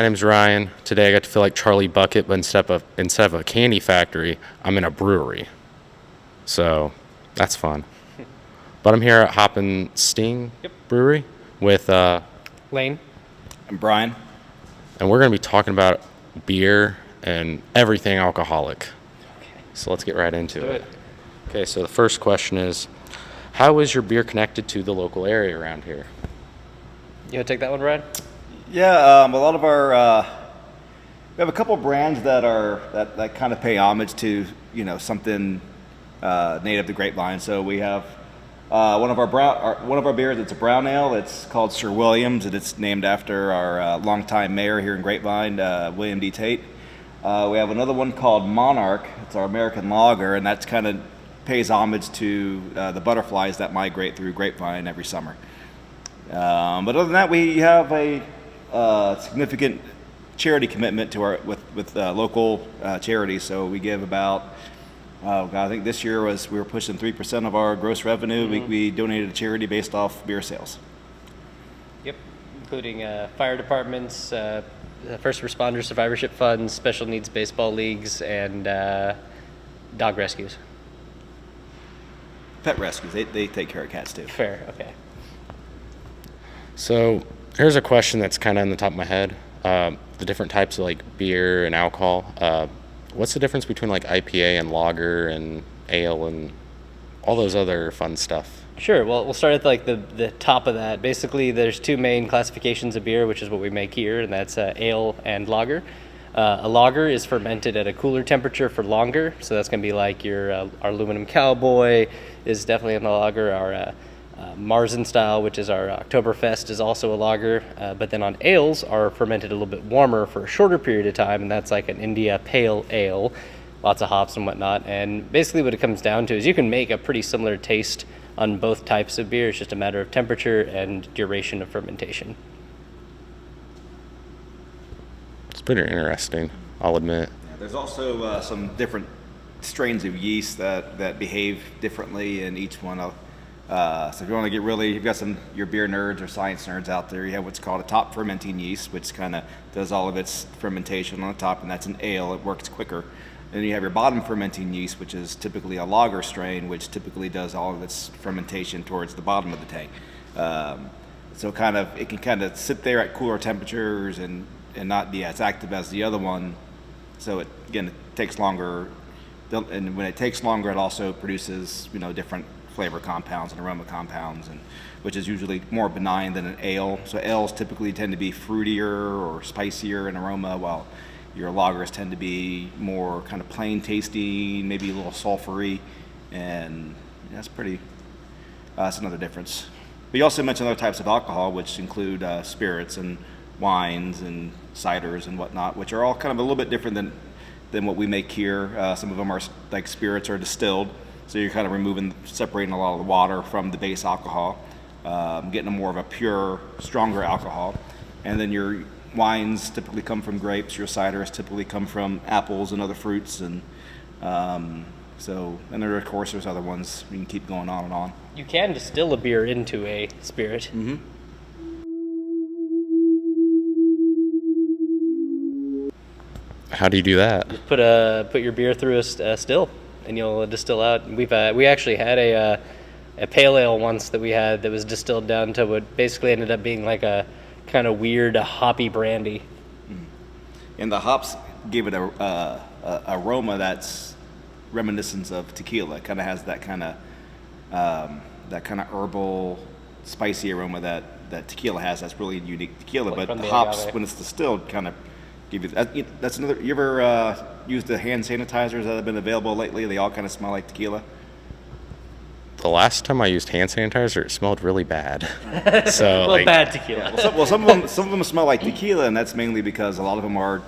my name's Ryan. Today I got to feel like Charlie Bucket, but instead of a candy factory, I'm in a brewery. So that's fun. But I'm here at Hop and Sting Brewery with Lane. I'm Brian. and we're going to be talking about beer and everything alcoholic. So let's get right into it. Okay, so the first question is, how is your beer connected to the local area around here? You want to take that one, Brian? Yeah, a lot of our we have a couple brands that kind of pay homage to something native to Grapevine. So we have one of our beers. It's a brown ale. It's called Sir William's, and it's named after our longtime mayor here in Grapevine, William D. Tate. We have another one called Monarch. It's our American lager, and that's kind of pays homage to the butterflies that migrate through Grapevine every summer. But other than that, we have a significant charity commitment to with local charities. So we give about, I think this year we were pushing 3% of our gross revenue. Mm-hmm. We donated to charity based off beer sales. Yep, including fire departments, first responder survivorship funds, special needs baseball leagues, and dog rescues. Pet rescues, they take care of cats too. Fair, okay. So here's a question that's kind of on the top of my head. The different types of like beer and alcohol. What's the difference between like IPA and lager and ale and all those other fun stuff? Sure. Well, we'll start at like the top of that. Basically, there's two main classifications of beer, which is what we make here, and that's ale and lager. A lager is fermented at a cooler temperature for longer, so that's going to be like our aluminum cowboy is definitely in the lager. Our Marzen style, which is our Oktoberfest, is also a lager. But then on ales are fermented a little bit warmer for a shorter period of time, and that's like an India Pale Ale, lots of hops and whatnot. And basically what it comes down to is you can make a pretty similar taste on both types of beer. It's just a matter of temperature and duration of fermentation. It's pretty interesting, I'll admit. Yeah, there's also some different strains of yeast that behave differently in each one. So if you want to get you've got your beer nerds or science nerds out there, you have what's called a top fermenting yeast, which kind of does all of its fermentation on the top, and that's an ale. It works quicker. Then you have your bottom fermenting yeast, which is typically a lager strain, which typically does all of its fermentation towards the bottom of the tank. So it can kind of sit there at cooler temperatures and not be as active as the other one. So it takes longer, and when it takes longer, it also produces different flavor compounds and aroma compounds, which is usually more benign than an ale. So ales typically tend to be fruitier or spicier in aroma, while your lagers tend to be more kind of plain tasting, maybe a little sulfury, and that's another difference. But you also mentioned other types of alcohol, which include spirits and wines and ciders and whatnot, which are all kind of a little bit different than what we make here. Some of them are like spirits are distilled. So you're kind of separating a lot of the water from the base alcohol, getting a more of a pure, stronger alcohol. And then your wines typically come from grapes. Your ciders typically come from apples and other fruits. And of course, there's other ones. You can keep going on and on. You can distill a beer into a spirit. Mm-hmm. How do you do that? Just put your beer through a still, and you'll distill out. We actually had a pale ale once that we had that was distilled down to what basically ended up being like a kind of weird hoppy brandy. And the hops gave it a aroma that's reminiscent of tequila. It kind of has that kind of herbal, spicy aroma that tequila has. That's really unique to tequila. Like but the the hops, agave. when it's distilled, kind of give you that's another. You ever used the hand sanitizers that have been available lately? They all kind of smell like tequila. The last time I used hand sanitizer, it smelled really bad. So Bad tequila. Yeah, some of them smell like tequila, and that's mainly because a lot of them are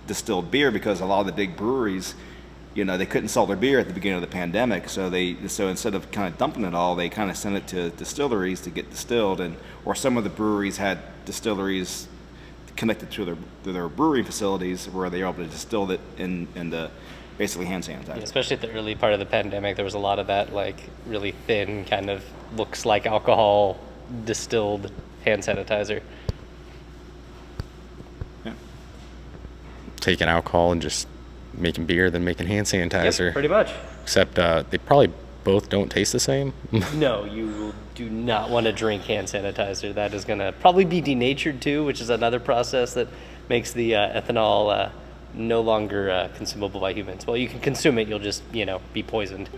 distilled beer. Because a lot of the big breweries, they couldn't sell their beer at the beginning of the pandemic, so instead of kind of dumping it all, they kind of sent it to distilleries to get distilled, or some of the breweries had distilleries connected to their brewery facilities where they were able to distill it into basically hand sanitizer. Yeah, especially at the early part of the pandemic, there was a lot of that like really thin kind of looks like alcohol distilled hand sanitizer. Yeah. taking alcohol and just making beer than making hand sanitizer. Yep, pretty much. Except they probably both don't taste the same. No, you do not want to drink hand sanitizer. That is going to probably be denatured too, which is another process that makes the ethanol no longer consumable by humans. Well, you can consume it, you'll just, be poisoned.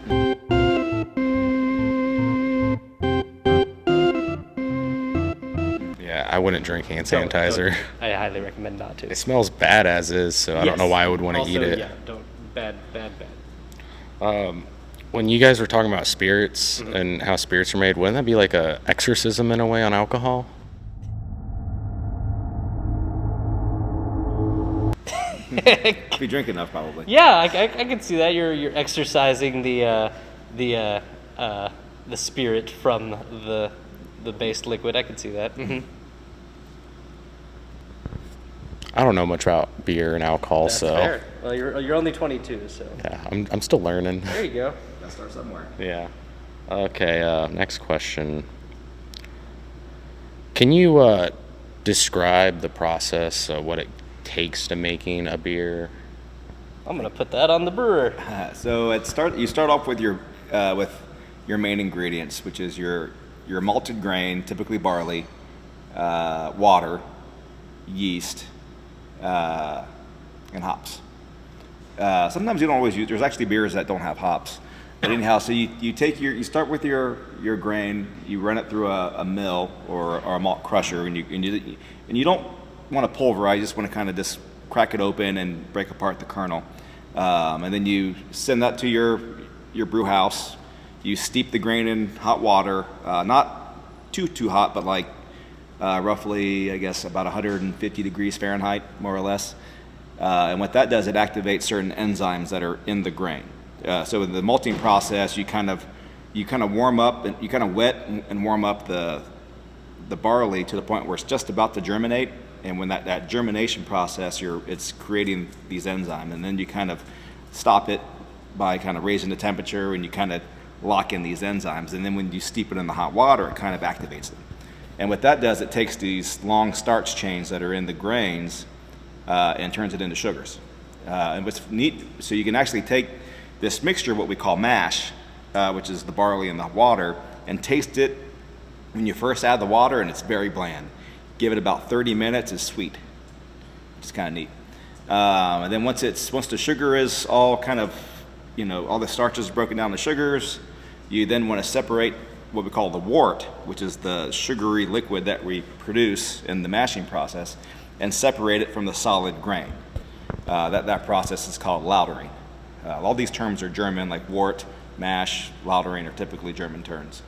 Yeah, I wouldn't drink hand sanitizer. I highly recommend not to. It smells bad as is, so I don't know why I would want to eat it. Yeah, don't. Bad. When you guys were talking about spirits and how spirits are made, wouldn't that be like a exorcism in a way on alcohol? If you drink enough, probably. Yeah, I can see that. You're exercising the spirit from the base liquid. I can see that. Mm-hmm. I don't know much about beer and alcohol, That's so fair. Well, you're only 22, so yeah, I'm still learning. there you go. Gotta start somewhere. Yeah. Okay. Next question. Can you describe the process of what it takes to making a beer? I'm gonna put that on the brewer. So you start off with your main ingredients, which is your malted grain, typically barley, water, yeast, and hops. Sometimes you don't always use. There's actually beers that don't have hops. But anyhow, so you start with your grain, you run it through a mill or a malt crusher, and you don't want to pulverize. You just want to kind of just crack it open and break apart the kernel, and then you send that to your brew house. You steep the grain in hot water, not too hot, but like roughly, I guess, about 150 degrees Fahrenheit, more or less. And what that does, it activates certain enzymes that are in the grain. So in the malting process, you kind of warm up and you kind of wet and warm up the barley to the point where it's just about to germinate. And when that germination process, it's creating these enzymes, and then you kind of stop it by kind of raising the temperature, and you kind of lock in these enzymes. And then when you steep it in the hot water, it kind of activates them. And what that does, it takes these long starch chains that are in the grains and turns it into sugars. And what's neat, so you can actually take this mixture, what we call mash, which is the barley and the water, and taste it when you first add the water, and it's very bland. Give it about 30 minutes, it's sweet. It's kind of neat. And then once the sugar is all kind of, all the starches broken down to sugars, you then want to separate what we call the wort, which is the sugary liquid that we produce in the mashing process, and separate it from the solid grain. That process is called lautering. All these terms are German, like wort, mash, lautering are typically German terms.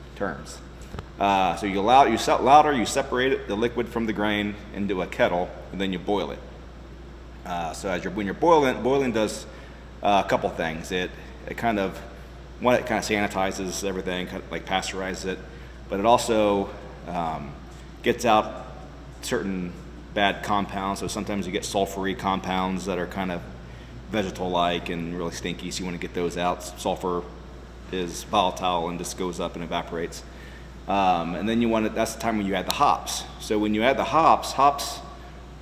So you lauter, you separate the liquid from the grain into a kettle, and then you boil it. So when you're boiling does a couple things. It kind of sanitizes everything, kind of like pasteurizes it, but it also gets out certain bad compounds. So sometimes you get sulfury compounds that are kind of vegetal-like and really stinky, so you want to get those out. Sulfur is volatile and just goes up and evaporates. And then that's the time when you add the hops. So when you add the hops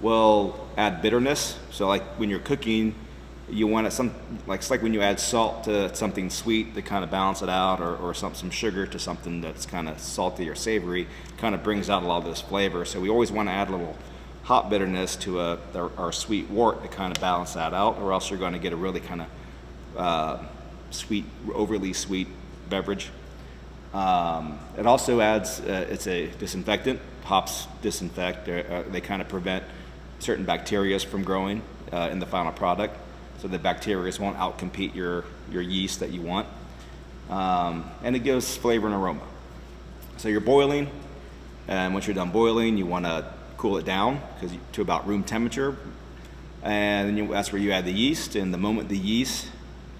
will add bitterness. So like when you're cooking, you want it it's like when you add salt to something sweet to kind of balance it out, or some sugar to something that's kind of salty or savory, kind of brings out a lot of this flavor. So we always want to add a little hop bitterness to our sweet wort to kind of balance that out, or else you're going to get a really kind of sweet, overly sweet beverage. It also adds, it's a disinfectant. Hops disinfect, they kind of prevent certain bacteria from growing in the final product, so the bacteria won't outcompete your yeast that you want. And it gives flavor and aroma. So you're boiling, and once you're done boiling, you want to cool it down to about room temperature, and then that's where you add the yeast. And the moment the yeast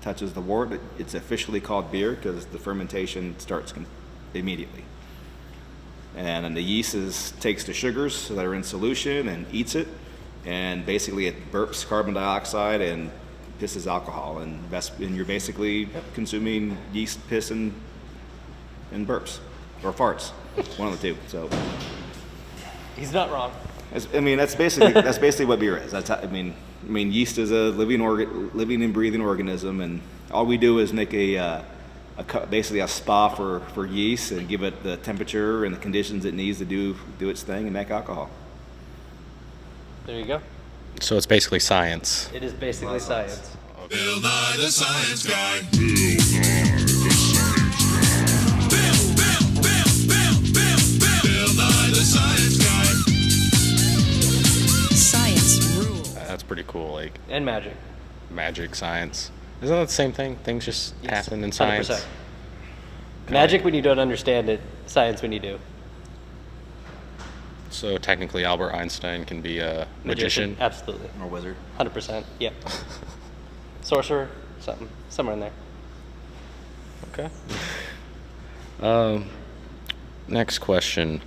touches the wort, it's officially called beer because the fermentation starts immediately. And then the yeast takes the sugars that are in solution and eats it, and basically it burps carbon dioxide and pisses alcohol, and you're basically consuming yeast piss and burps or farts, one of the two. So he's not wrong. that's basically what beer is. I mean, yeast is a living and breathing organism, and all we do is make basically a spa for yeast and give it the temperature and the conditions it needs to do its thing and make alcohol. There you go. So it's basically science. It is basically science. Bill Nye the Science Guy. Bill Nye the Science Guy. Science rule. That's pretty cool. Like And magic. magic, science. Isn't that the same thing? Things just Yes, happen in science. 100%. Magic when you don't understand it, science when you do. So technically, Albert Einstein can be a magician. Absolutely. Or wizard. 100%. Yep. Sorcerer, somewhere in there. Okay. Next question.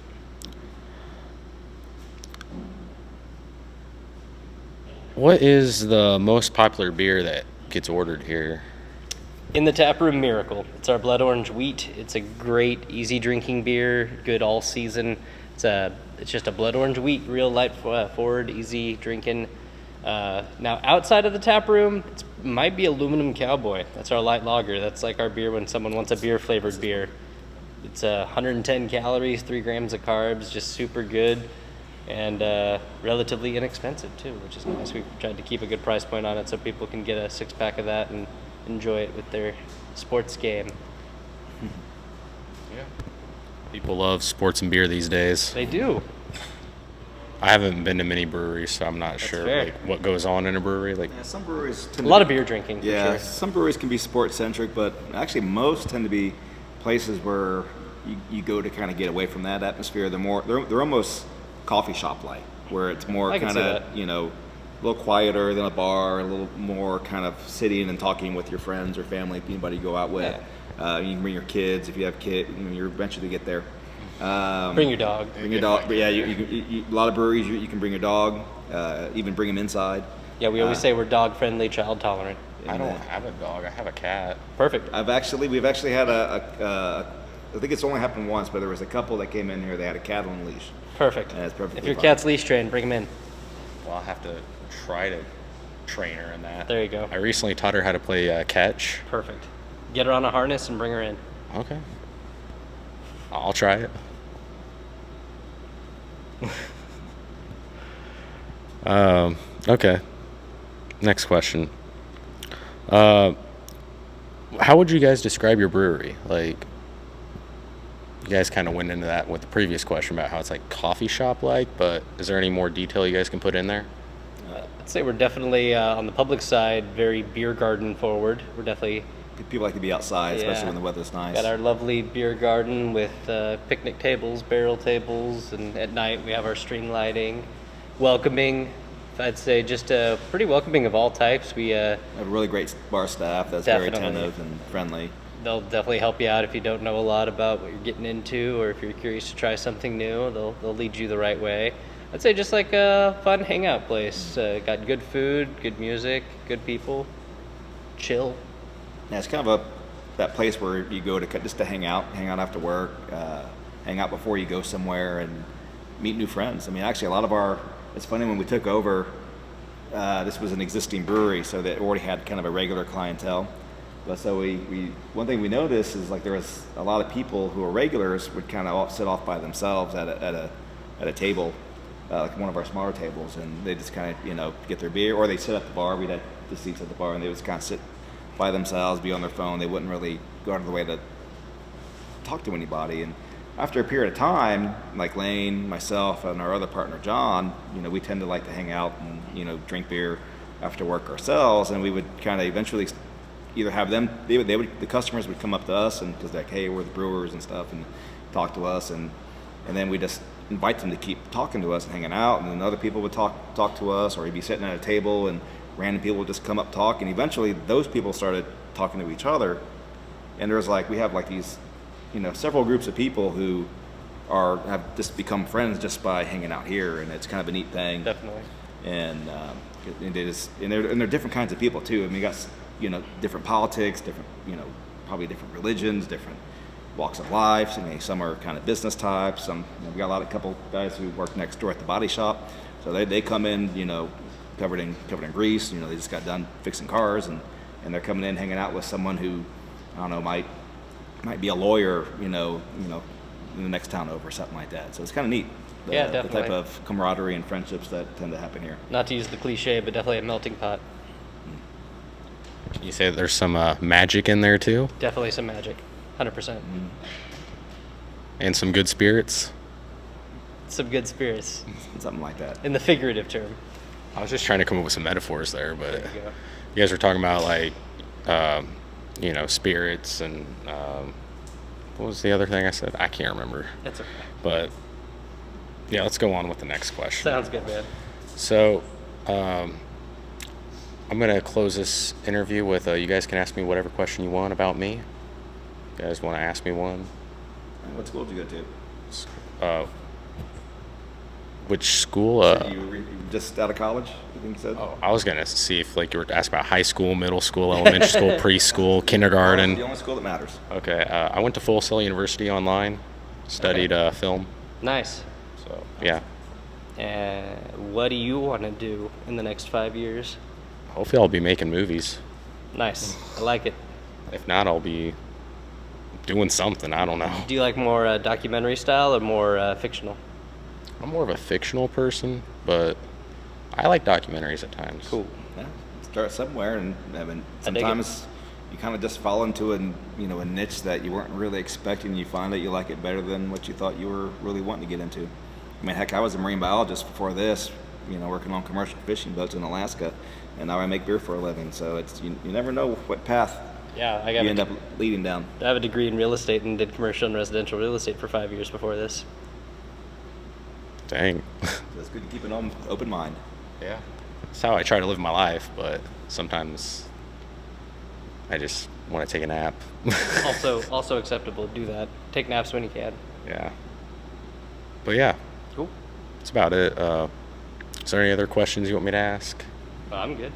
What is the most popular beer that gets ordered here? In the Taproom, Miracle. It's our blood orange wheat. It's a great, easy drinking beer, good all season. It's just a blood orange wheat, real light forward, easy drinking. Now, outside of the Taproom, it might be Aluminum Cowboy. That's our light lager. That's like our beer when someone wants a beer-flavored beer. It's 110 calories, 3 grams of carbs, just super good, and relatively inexpensive, too, which is nice. We've tried to keep a good price point on it so people can get a six-pack of that and enjoy it with their sports game. Yeah. People love sports and beer these days. They do. I haven't been to many breweries, so I'm not sure fair. like what goes on in a brewery. Like, Yeah, some breweries A lot of beer drinking, for Yeah, sure. some breweries can be sports centric, but actually most tend to be places where you go to kind of get away from that atmosphere. They're almost coffee shop like, where it's more I can kind see of that. a little quieter than a bar, a little more kind of sitting and talking with your friends or family, anybody you go out with. You can bring your kids if you have kids. You're eventually get there. Bring your dog. Bring your dog. But yeah, a lot of breweries you can bring your dog, even bring them inside. Yeah, we always say we're dog friendly, child tolerant. I don't have a dog. I have a cat. Perfect. We've actually had I think it's only happened once, but there was a couple that came in here. They had a cat on a leash. Perfect. Yeah, it's perfectly If your fine. cat's leash trained, bring him in. Well, I'll have to try to train her in that. There you go. I recently taught her how to play catch. Perfect. Get her on a harness and bring her in. Okay. I'll try it. Okay. Next question. How would you guys describe your brewery? Like, you guys kind of went into that with the previous question about how it's like coffee shop like, but is there any more detail you guys can put in there? I'd say we're definitely on the public side, very beer garden forward. We're definitely People like to be outside, especially Yeah. when the weather's nice. got our lovely beer garden with picnic tables, barrel tables, and at night we have our string lighting. Welcoming, I'd say just pretty welcoming of all types. We We have a really great bar staff that's Definitely. very attentive and friendly. They'll definitely help you out if you don't know a lot about what you're getting into, or if you're curious to try something new. They'll lead you the right way. I'd say just like a fun hangout place. Got good food, good music, good people, chill. Yeah, it's kind of that place where you go to just to hang out after work, hang out before you go somewhere, and meet new friends. I mean, actually, a lot of it's funny when we took over. This was an existing brewery, so they already had kind of a regular clientele. But so one thing we noticed is like there was a lot of people who are regulars would kind of sit off by themselves at a table, like one of our smaller tables, and they just kind of get their beer, or they sit at the bar. We'd have the seats at the bar, and they would just kind of sit by themselves, be on their phone. They wouldn't really go out of the way to talk to anybody. And after a period of time, like Lane, myself, and our other partner John, we tend to like to hang out and drink beer after work ourselves, and we would kind of eventually either have them, the customers would come up to us and just like, hey, we're the brewers and stuff, and talk to us, and then we just invite them to keep talking to us and hanging out, and then other people would talk to us, or he'd be sitting at a table and random people would just come up talk, and eventually those people started talking to each other, and there's we have these several groups of people who have just become friends just by hanging out here, and it's kind of a neat thing. Definitely. And they're different kinds of people too. I mean, you got different politics, different probably different religions, different walks of life. Some are kind of business types. Some we got a couple guys who work next door at the body shop, so they come in covered in grease. You know, they just got done fixing cars, and they're coming in, hanging out with someone who, I don't know, might be a lawyer, you know, in the next town over or something like that. So it's kind of neat. Yeah, The definitely. type of camaraderie and friendships that tend to happen here. Not to use the cliche, but definitely a melting pot. Can you say that there's some magic in there too, Definitely some magic. 100%. and some good spirits? Some good spirits, Something like that. in the figurative term. I was just trying to come up with some metaphors there, but There you go. you guys were talking about like, spirits and what was the other thing I said? I can't remember. That's okay. But yeah, let's go on with the next question. Sounds good, man. So, I'm gonna close this interview with you guys can ask me whatever question you want about me. You guys want to ask me one? What school did you go Which school? to? You were just out of college, I think you said? Oh, I was gonna see if like you were asking about high school, middle school, elementary school, preschool, kindergarten. The only school that matters. Okay, I went to Full Sail University online, studied film. Nice. So yeah, And what do you want to do in the next 5 years? hopefully I'll be making movies. Nice. I like it. If not, I'll be doing something. I don't know. Do you like more documentary style or more fictional? I'm more of a fictional person, but I like documentaries at times. Cool. Yeah, start somewhere, and I mean, I dig it. sometimes you kind of just fall into a niche that you weren't really expecting. And you find that you like it better than what you thought you were really wanting to get into. I mean, heck, I was a marine biologist before this, working on commercial fishing boats in Alaska, and now I make beer for a living. So it's you never know what path Yeah, I you end up leading down. I have a degree in real estate and did commercial and residential real estate for 5 years before this. Dang. So it's good to keep an open mind. Yeah. That's how I try to live my life, but sometimes I just want to take a nap. Also acceptable. Do that. Take naps when you can. Yeah. But yeah, Cool. that's about it. Is there any other questions you want me to ask? I'm good.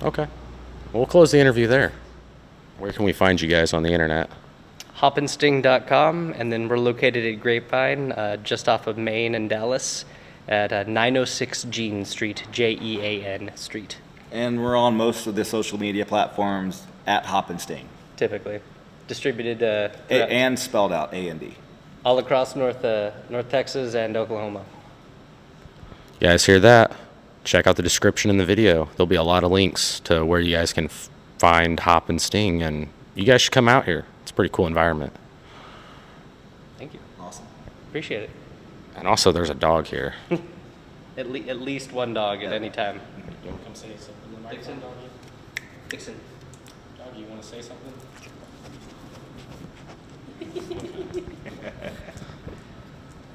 Okay. We'll close the interview there. Where can we find you guys on the internet? hopandsting.com, and then we're located at Grapevine, just off of Main and Dallas, at 906 Jean Street, Jean Street, And we're on most of the social media platforms at Hop and Sting, typically. Distributed and spelled out A&D. all across North Texas and Oklahoma. You guys hear that? Check out the description in the video. There'll be a lot of links to where you guys can find Hop and Sting, and you guys should come out here. It's a pretty cool environment. Thank you. Awesome. Appreciate it. And also, there's a dog here. At least one dog at any time. You want to come say something to the Dixon. doggy? Dixon. Dog, you want to say something?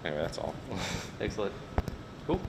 Anyway, that's all. Excellent. Cool.